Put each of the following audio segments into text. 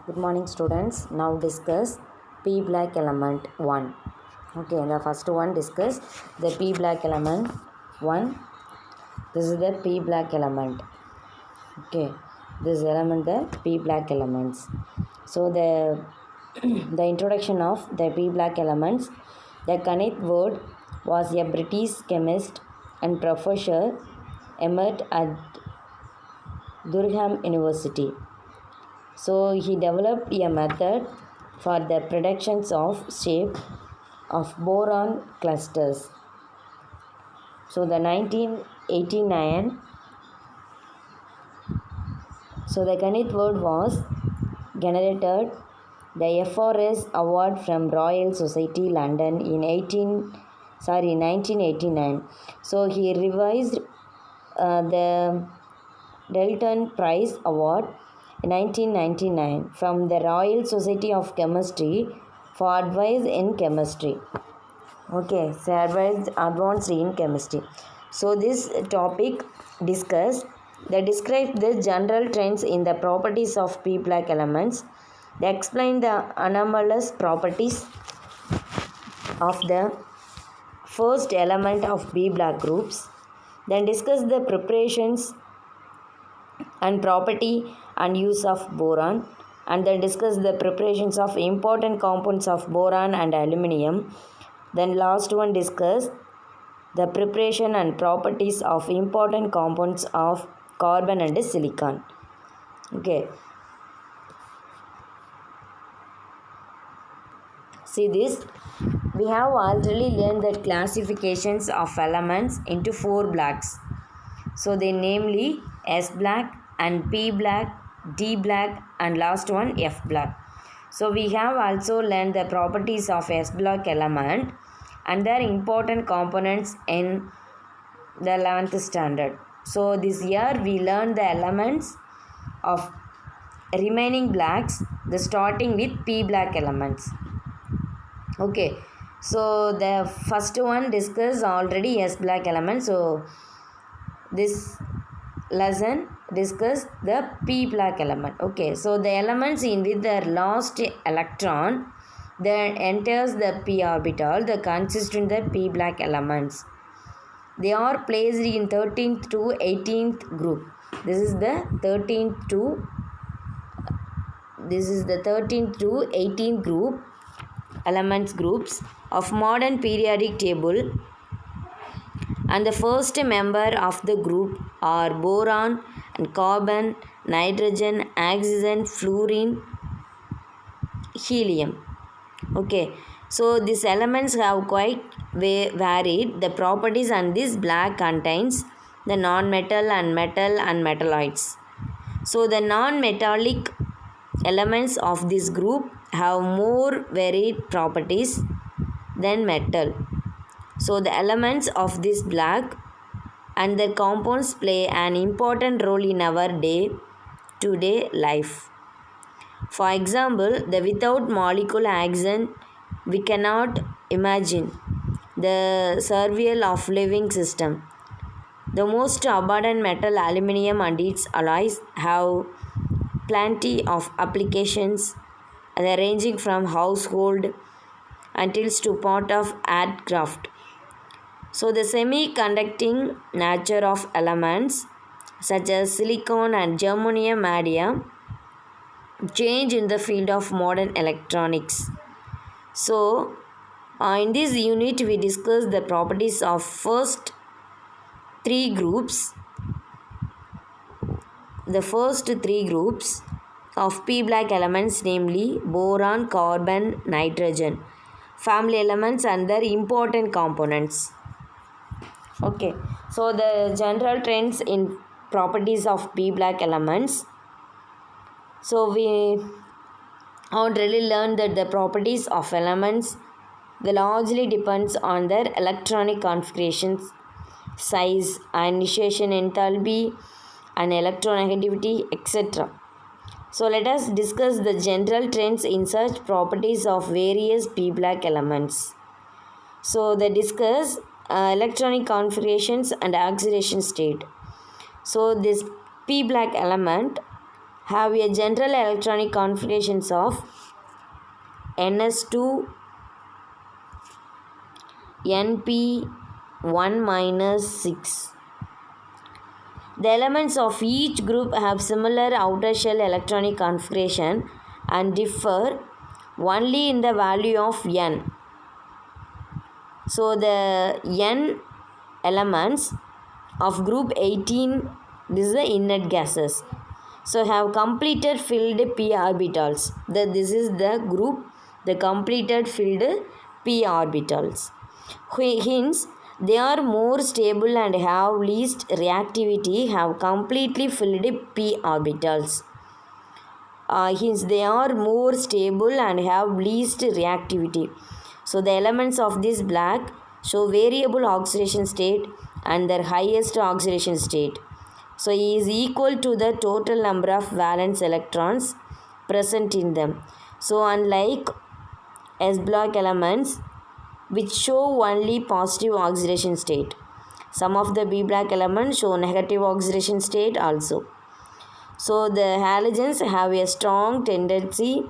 Good morning students. Now discuss p black element 1. Okay, the first one discuss the p black element 1. This is the p black element. Okay, this element the p black elements. So the the introduction of the p black elements. The Kenneth Ward was a British chemist and professor emeritus at Durham University. So he developed a method for the predictions of shape of boron clusters. So the 1989, so the Kenneth Ward was generated the FRS award from Royal Society London in 1989. So he revised the Dalton Prize Award in 1999 from the Royal Society of Chemistry for advice in chemistry. Okay, so advanced in chemistry. So this topic describes the general trends in the properties of p black elements. They explain the anomalous properties of the first element of p black groups. Then discuss the preparations and property and use of boron, and then discuss the preparations of important compounds of boron and aluminium. Then last one discuss the preparation and properties of important compounds of carbon and silicon. Okay, see this, we have already learned that classifications of elements into 4 blacks. So they namely S black and P black, D black, and last one F black. So we have also learned the properties of S black element and their important components in the 11th standard. So this year we learned the elements of remaining blacks, the starting with P black elements. Okay, so the first one discussed already S black element. So this lesson discuss the p black element. Okay, so the elements in with their last electron that enters the p orbital, they consist in the p black elements. They are placed in 13th to 18th group. This is the 13th to 18th group elements groups of modern periodic table, and the first member of the group are boron and carbon, nitrogen, oxygen, fluorine, helium. Okay, so these elements have quite varied the properties, and this black contains the non-metal and metal and metalloids. So the non-metallic elements of this group have more varied properties than metal. So the elements of this black and their compounds play an important role in our day-to-day life. For example, the without molecule oxygen, we cannot imagine the survival of living system. The most abundant metal, aluminium, and its alloys have plenty of applications, ranging from household until to part of aircraft. So the semiconducting nature of elements such as silicon and germanium made a change in the field of modern electronics. So in this unit we discuss the properties of first 3 groups. The first 3 groups of p black elements, namely boron, carbon, nitrogen, family elements and their important components. Okay, so the general trends in properties of p black elements. So we already learned that the properties of elements, they largely depends on their electronic configurations, size, ionization enthalpy, and electronegativity, etc. So let us discuss the general trends in such properties of various p black elements. So they discuss electronic configurations and oxidation state. So this p black element have a general electronic configurations of NS2 NP1 minus 6. The elements of each group have similar outer shell electronic configuration and differ only in the value of N. So the N elements of group 18, this is the inert gases. So have completed filled p orbitals. This is the group, the completed filled p orbitals. Hence, they are more stable and have least reactivity, have completely filled p orbitals. Hence, they are more stable and have least reactivity. So, the elements of this black show variable oxidation state and their highest oxidation state. So, E is equal to the total number of valence electrons present in them. So, unlike S block elements, which show only positive oxidation state, some of the B black elements show negative oxidation state also. So, the halogens have a strong tendency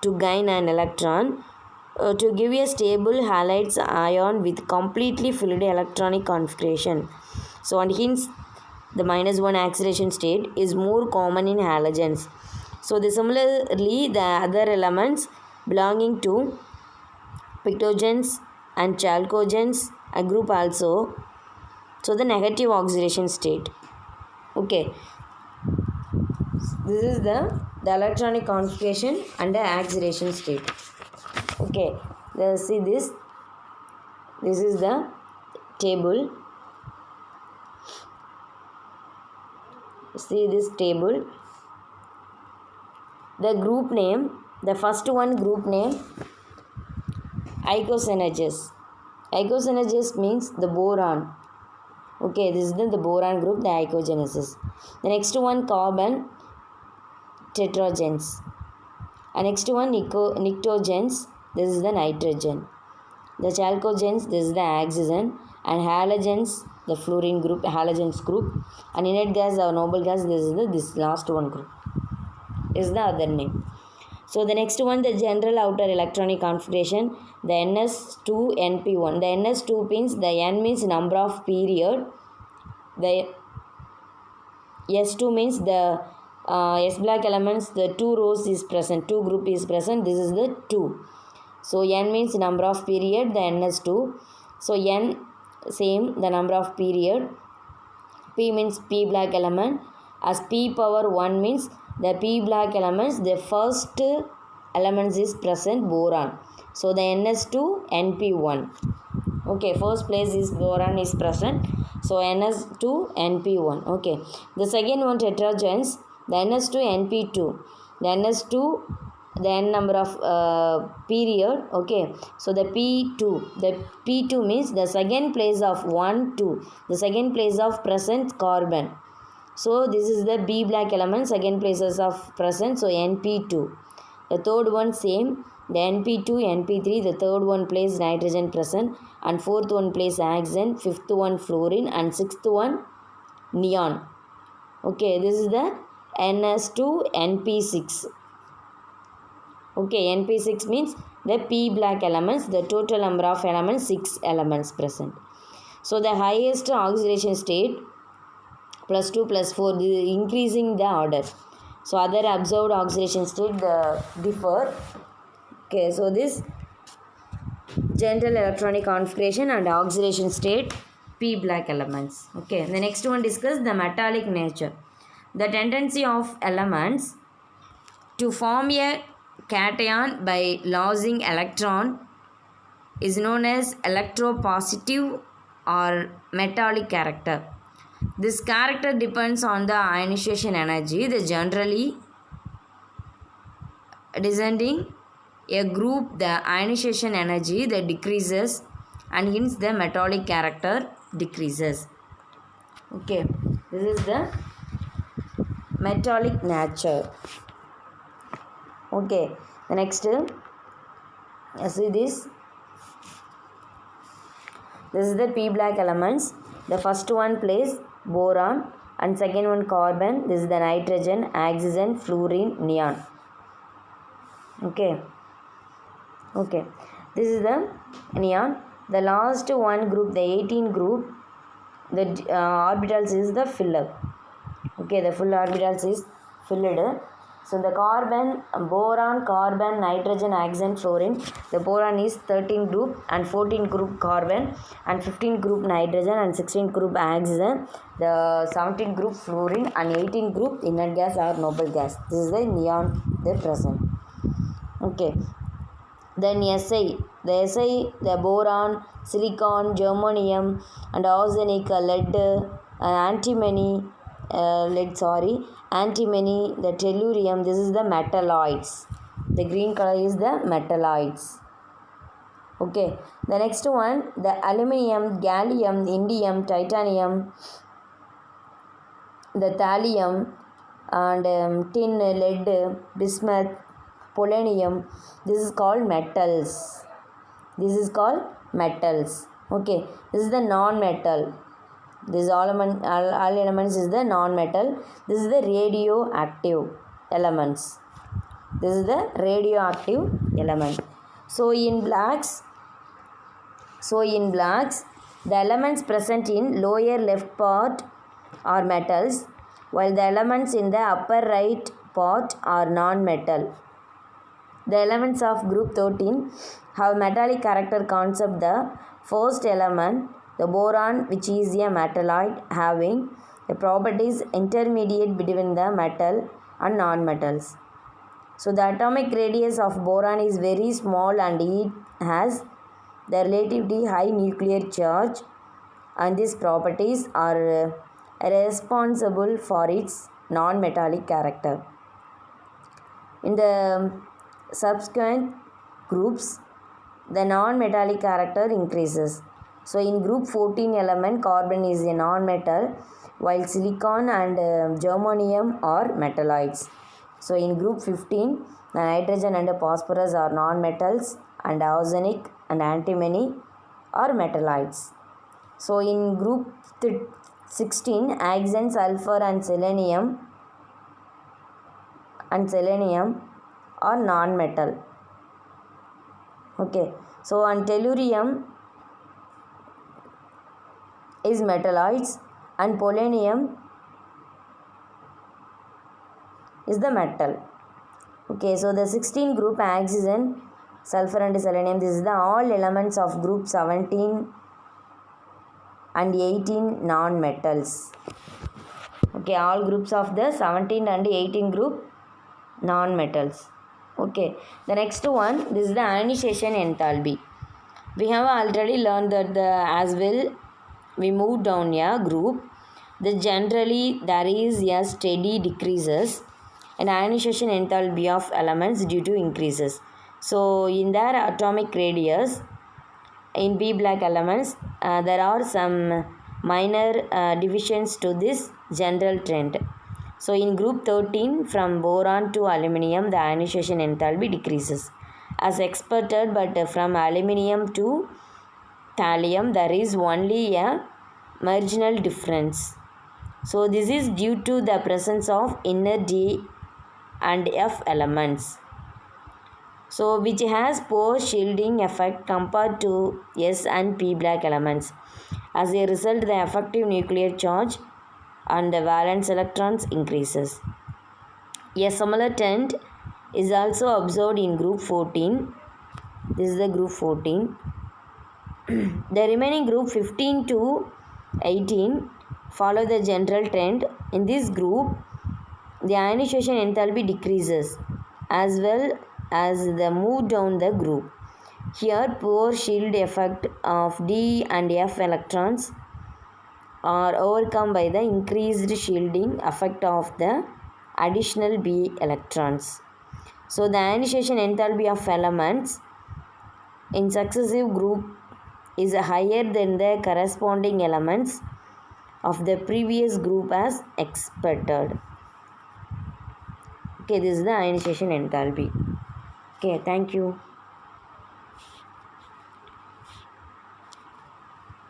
to gain an electron to give a stable halide ion with completely filled electronic configuration. So, and hence the -1 oxidation state is more common in halogens. So, similarly the other elements belonging to pictogens and chalcogens a group also. So, the negative oxidation state. Okay. This is the electronic configuration and the oxidation state. Okay, see this. This is the table. See this table. The group name, the first one group name, icosynergis. Icosynergis means the boron. Okay, this is the boron group, the icogenesis. The next one carbon tetragens. And next one nitrogens, this is the nitrogen. The chalcogens, this is the oxygen. And halogens, the fluorine group, halogens group. And inert gas or noble gas, this is this last one group. Is the other name. So the next one, the general outer electronic configuration, the NS2NP1. The NS2 means, the N means number of period. The S2 means the S black elements, the 2 rows is present, 2 group is present, this is the 2. So N means number of period, the NS2. So N same, the number of period. P means P black element. As P power 1 means the P black elements, the first elements is present boron. So the NS2 NP1. Okay, first place is boron is present. So NS2 NP1. Okay, the second one tetragens, the NS2 NP2. The NS2, the N number of period. Okay, so the P2 means the second place of 1 2, the second place of present carbon. So this is the B black element, second places of present. So NP2. The third one same, the NP2 NP3, the third one place nitrogen present, and fourth one place oxygen, fifth one fluorine, and sixth one neon. Okay, this is the NS2 NP6. Okay, NP6 means the P black elements, the total number of elements, 6 elements present. So the highest oxidation state +2 +4, increasing the order. So other observed oxidation state differ. Okay, so this general electronic configuration and oxidation state P black elements. Okay, the next one discuss the metallic nature. The tendency of elements to form a cation by losing electron is known as electropositive or metallic character. This character depends on the ionization energy. The generally descending a group, the ionization energy that decreases, and hence the metallic character decreases. Okay, this is the metallic nature. Okay, the next, see this. This is the P black elements. The first one place boron, and second one carbon, this is the nitrogen, oxygen, fluorine, neon. Okay, this is the neon. The last one group, the 18 group, the orbitals is the filled. Okay, the full orbitals is filled. So the carbon, boron, carbon, nitrogen, oxygen, fluorine. The boron is 13 group and 14 group carbon and 15 group nitrogen and 16 group oxygen. The 17 group fluorine and 18 group inert gas or noble gas. This is the neon they present. Okay. Then Si, the boron, silicon, germanium and arsenic, lead, antimony, antimony, the tellurium, this is the metalloids. The green color is the metalloids. Okay, the next one, the aluminium, gallium, indium, titanium, the thallium and tin, lead, bismuth, polonium, this is called metals. Okay, this is the non-metal. This all elements is the non-metal. This is the radioactive elements. So in blacks, the elements present in lower left part are metals, while the elements in the upper right part are non-metal. The elements of group 13 have metallic character concept. The first element, the boron, which is a metalloid having the properties intermediate between the metal and non-metals. So the atomic radius of boron is very small and it has the relatively high nuclear charge, and these properties are responsible for its non-metallic character. In the subsequent groups, the non-metallic character increases. So in group 14 element, carbon is a non-metal, while silicon and germanium are metalloids. So in group 15, the nitrogen and phosphorus are non-metals, and arsenic and antimony are metalloids. So in group 16, oxygen, sulfur and selenium are non-metal. Okay, so and tellurium is metalloids and polonium is the metal. Okay, so the 16 group oxygen, sulfur and selenium, this is the all elements of group 17 and 18 non-metals. Okay, all groups of the 17 and 18 group non-metals. Okay, the next one, this is the ionization enthalpy. We have already learned that as well we move down a group, that generally there is a steady decreases in ionization enthalpy of elements due to increases. So in their atomic radius, in B black elements, there are some minor divisions to this general trend. So in group 13, from boron to aluminium, the ionization enthalpy decreases as expected, but from aluminium to thallium, there is only a marginal difference. So this is due to the presence of inner D and F elements, so which has poor shielding effect compared to S and P black elements. As a result, the effective nuclear charge and the valence electrons increases. A similar trend is also observed in group 14. This is the group 14. The remaining group 15 to 18 follow the general trend. In this group, the ionization enthalpy decreases as well as the move down the group. Here, poor shield effect of D and F electrons are overcome by the increased shielding effect of the additional B electrons. So the ionization enthalpy of elements in successive group is higher than the corresponding elements of the previous group as expected. Okay, this is the ionization enthalpy. Okay, thank you.